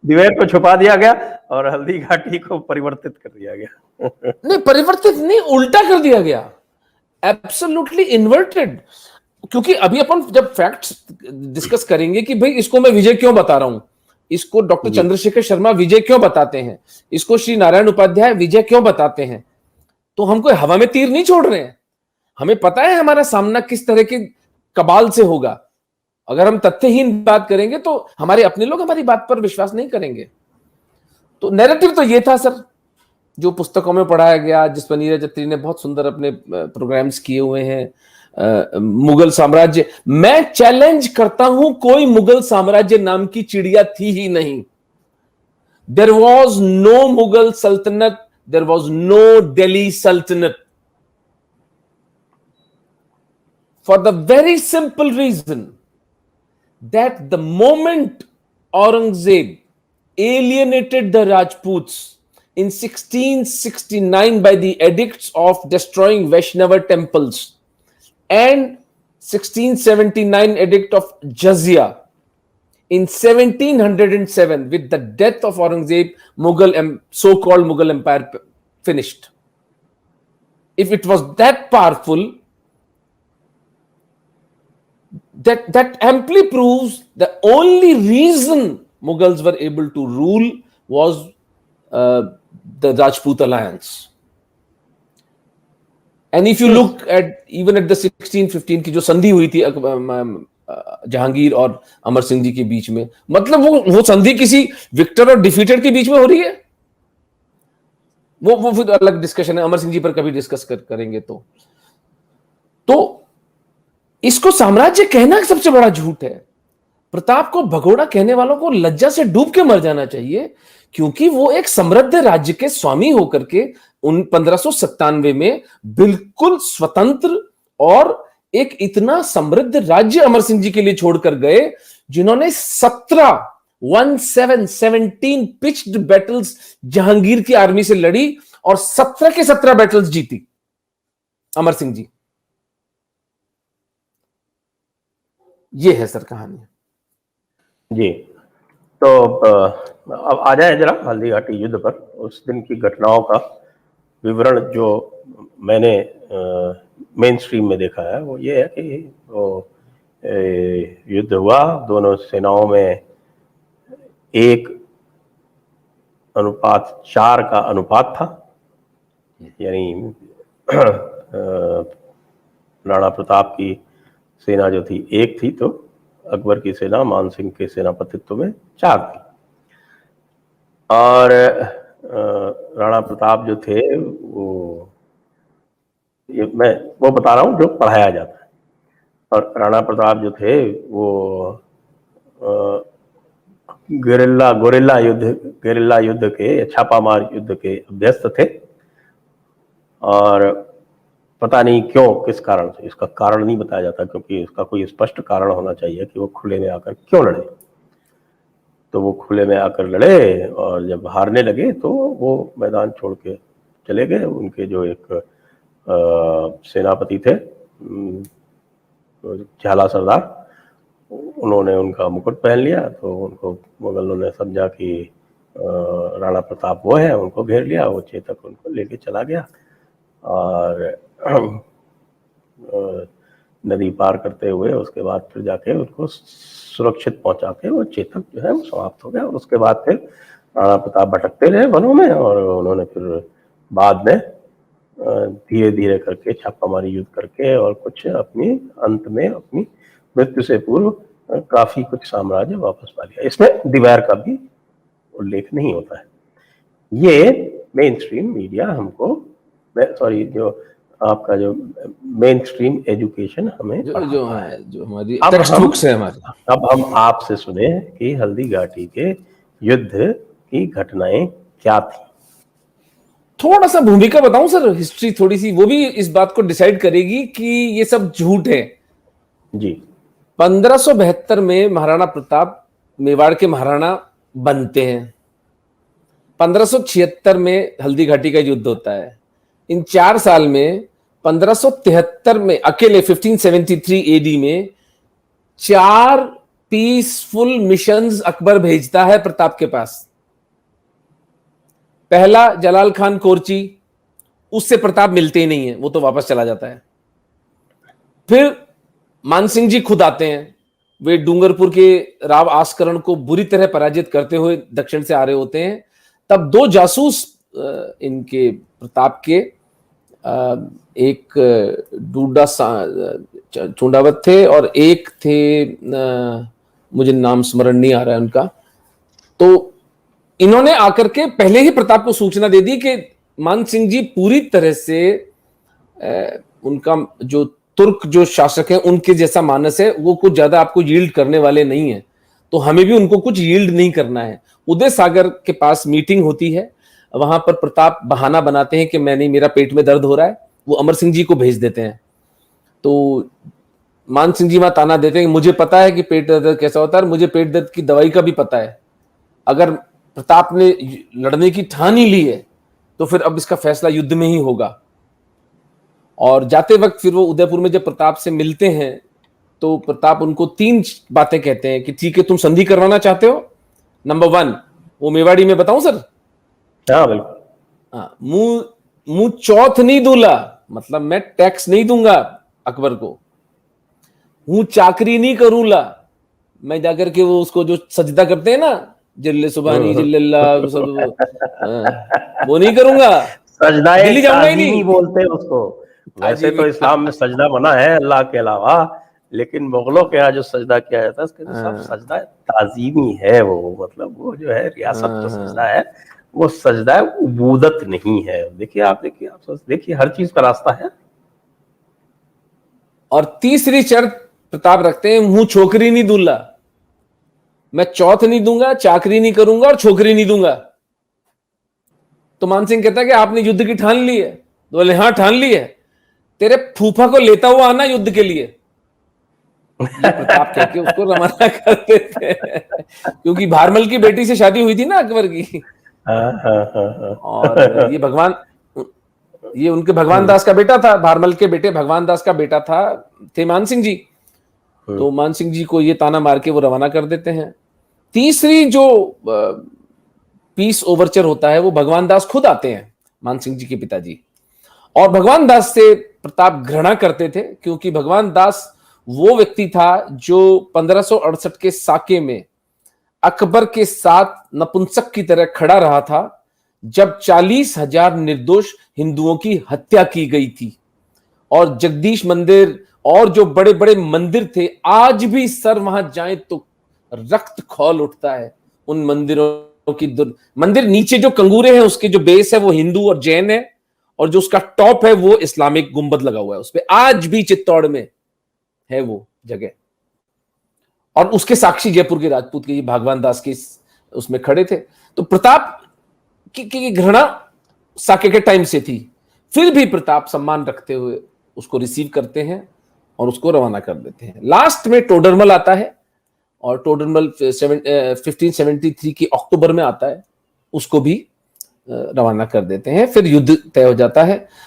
दिवेर को छुपा दिया गया और हल्दी घाटी को परिवर्तित कर दिया गया। नहीं, परिवर्तित नहीं, उल्टा कर दिया गया, एब्सोल्युटली इन्वर्टेड। क्योंकि अभी अपन जब फैक्ट्स डिस्कस करेंगे कि भाई इसको मैं विजय क्यों बता रहा हूं, इसको डॉक्टर चंद्रशेखर शर्मा विजय क्यों बताते हैं, इसको श्री नारायण उपाध्याय विजय क्यों बताते हैं, तो हम कोई हवा में तीर नहीं छोड़ रहे हैं। हमें पता है हमारा सामना किस तरह के कबाल से होगा। अगर हम तथ्यहीन बात करेंगे तो हमारे अपने लोग हमारी बात पर विश्वास नहीं करेंगे। तो नैरेटिव तो ये था सर, जो पुस्तकों में पढ़ाया गया, जिस पर नीरज अत्री ने बहुत सुंदर अपने प्रोग्राम्स किए हुए हैं। मुगल साम्राज्य, मैं चैलेंज करता हूं, कोई मुगल साम्राज्य नाम की चिड़िया थी ही नहीं। देयर वॉज नो मुगल सल्तनत, there was no Delhi Sultanate, for the very simple reason that the moment Aurangzeb alienated the Rajputs in 1669 by the edicts of destroying Vaishnava temples and 1679 edict of Jizya, in 1707 with the death of Aurangzeb, so-called Mughal empire finished. If it was that powerful, that amply proves the only reason Mughals were able to rule was the Rajput alliance. And if you look at even at the 1615 की जो संधि हुई थी जहांगीर और अमर सिंह जी के बीच में, मतलब वो संधि किसी विक्टर और डिफीटेड के बीच में हो रही है, वो फिर अलग डिस्कशन है, अमर सिंह जी पर कभी डिस्कस करेंगे। तो इसको साम्राज्य कहना सबसे बड़ा झूठ है। प्रताप को भगोड़ा कहने वालों को लज्जा से डूब के मर जाना चाहिए, क्योंकि वो एक समृद्ध राज्य के स्वामी होकर के 1597 में बिल्कुल स्वतंत्र और एक इतना समृद्ध राज्य अमर सिंह जी के लिए छोड़कर गए, जिन्होंने 17 पिच्ड बैटल्स जहांगीर की आर्मी से लड़ी और 17 के 17 बैटल्स जीती अमर सिंह जी। ये है सर कहानी जी। तो अब आ जाए जरा हल्दी घाटी युद्ध पर। उस दिन की घटनाओं का विवरण जो मैंने मेन स्ट्रीम में देखा है वो ये है कि वो युद्ध हुआ, दोनों सेनाओं में 1:4 का अनुपात था, यानी राणा प्रताप की सेना जो थी 1 थी, तो अकबर की सेना मान सिंह के सेनापतित्व में 4 थी। और राणा प्रताप जो थे मैं वो बता रहा हूँ जो पढ़ाया जाता है। और राणा प्रताप जो थे वो गोरिल्ला युद्ध के, छापामार युद्ध के अभ्यस्त थे। और पता नहीं क्यों, किस कारण से, इसका कारण नहीं बताया जाता, क्योंकि इसका कोई स्पष्ट कारण होना चाहिए कि वो खुले में आकर क्यों लड़े। तो वो खुले में आकर लड़े और जब हारने लगे तो वो मैदान छोड़ के चले गए। उनके जो एक सेनापति थे झाला सरदार, उन्होंने उनका मुकुट पहन लिया, तो उनको मुगलों ने समझा कि राणा प्रताप वो है, उनको घेर लिया। वो चेतक उनको लेके चला गया और नदी पार करते हुए उसके बाद फिर जाके उनको सुरक्षित पहुंचा के वो चेतक जो है वो समाप्त हो गया। और उसके बाद फिर राणा प्रताप भटकते रहे वनों में, और उन्होंने फिर बाद में धीरे धीरे करके छापामारी युद्ध करके और कुछ अपनी अंत में अपनी मृत्यु से पूर्व काफी कुछ साम्राज्य वापस पा लिया। इसमें दीवार का भी उल्लेख नहीं होता है। ये मेन स्ट्रीम मीडिया हमको, जो आपका जो मेन स्ट्रीम एजुकेशन हमें जो हमारी टेक्स्ट बुक्स है हमारी। अब हम आपसे सुने कि हल्दी घाटी के युद्ध की घटनाएं क्या थी। थोड़ा सा भूमिका बताऊं सर, हिस्ट्री थोड़ी सी, वो भी इस बात को डिसाइड करेगी कि ये सब झूठ है। जी। 1572 में महाराणा प्रताप मेवाड़ के महाराणा बनते हैं। 1576 में हल्दी घाटी का युद्ध होता है। इन 4 साल में 1573 में अकेले 1573 एडी में 4 पीसफुल मिशंस अकबर भेजता है प्रताप के पास। पहला जलाल खान कोरची, उससे प्रताप मिलते ही नहीं है, वो तो वापस चला जाता है। फिर मानसिंह जी खुद आते हैं, वे डूंगरपुर के राव आस्करण को बुरी तरह पराजित करते हुए दक्षिण से आ रहे होते हैं। तब दो जासूस इनके प्रताप के, एक डूडा चुंडावत थे और एक थे, मुझे नाम स्मरण नहीं आ रहा है उनका। तो इन्होंने आकर के पहले ही प्रताप को सूचना दे दी कि मान सिंह जी पूरी तरह से उनका जो तुर्क जो शासक है उनके जैसा मानस है, वो कुछ ज्यादा आपको यील्ड करने वाले नहीं है, तो हमें भी उनको कुछ यील्ड नहीं करना है। उदय सागर के पास मीटिंग होती है, वहां पर प्रताप बहाना बनाते हैं कि मैं नहीं, मेरा पेट में दर्द हो रहा है, वो अमर सिंह जी को भेज देते हैं। तो मान सिंह जी वहां ताना देते हैं कि मुझे पता है कि पेट दर्द कैसा होता है, मुझे पेट दर्द की दवाई का भी पता है। अगर प्रताप ने लड़ने की ठान ही ली है तो फिर अब इसका फैसला युद्ध में ही होगा। और जाते वक्त फिर वो उदयपुर में जब प्रताप से मिलते हैं तो प्रताप उनको 3 बातें कहते हैं कि ठीक है, तुम संधि करवाना चाहते हो। नंबर 1, वो मेवाड़ी में बताऊं सर? हाँ बिल्कुल। हाँ, मुंह चौथ नहीं दूला, मतलब मैं टैक्स नहीं दूंगा अकबर को। हूं चाकरी नहीं करूंला, मैं जाकर के वो उसको जो सजदा करते हैं ना, जिल्ले सुबहानी जिल्लल्लाह, सब वो नहीं करूंगा, सजदा दिल्ली जाऊंगा ही ताजीमी नहीं। बोलते हैं उसको। वैसे तो इस्लाम में सजदा मना है अल्लाह के अलावा, लेकिन मुगलों के यहाँ जो सजदा किया जाता है उसके तो सब सजदा ताजीमी है। वो मतलब वो जो है रियासत जो सजदा है वो सजदा है, उबूदत नहीं है। देखिए आप देखिए हर चीज का रास्ता है। और तीसरी शर्त प्रताप रखते हैं, मुंह छोकरी नहीं दूल्ला, मैं चौथ नहीं दूंगा, चाकरी नहीं करूंगा और छोकरी नहीं दूंगा। तो मानसिंह कहता है कि आपने युद्ध की ठान ली है? तो बोले हाँ ठान ली है। तेरे फूफा को लेता हुआ आना युद्ध के लिए। ये प्रताप कह के उसको रवाना कर देते हैं, क्योंकि भारमल की बेटी से शादी हुई थी ना अकबर की। और ये उनके भगवान दास का बेटा था, भारमल के बेटे भगवान दास का बेटा था, थे मान सिंह जी। तो मान सिंह जी को ये ताना मार के वो रवाना कर देते हैं। तीसरी जो पीस ओवरचर होता है वो भगवान दास खुद आते हैं, मान सिंह जी के पिताजी। और भगवान दास से प्रताप घृणा करते थे, क्योंकि भगवान दास वो व्यक्ति था जो 1568 के साके में अकबर के साथ नपुंसक की तरह खड़ा रहा था, जब 40,000 निर्दोष हिंदुओं की हत्या की गई थी। और जगदीश मंदिर और जो बड़े बड़े मंदिर थे, आज भी सर वहां जाए तो रक्त खौल उठता है उन मंदिरों की। मंदिर नीचे जो कंगूरे हैं उसके जो बेस है वो हिंदू और जैन है, और जो उसका टॉप है वो इस्लामिक गुंबद लगा हुआ है उस पर, आज भी चित्तौड़ में है वो जगह। और उसके साक्षी जयपुर के राजपूत के भगवान दास के उसमें खड़े थे। तो प्रताप की घृणा साके के टाइम से थी, फिर भी प्रताप सम्मान रखते हुए उसको रिसीव करते हैं और उसको रवाना कर देते हैं। लास्ट में टोडरमल आता है, और टोडरमल 1573 की अक्टूबर में आता है, उसको भी रवाना कर देते हैं। फिर युद्ध तय हो जाता है।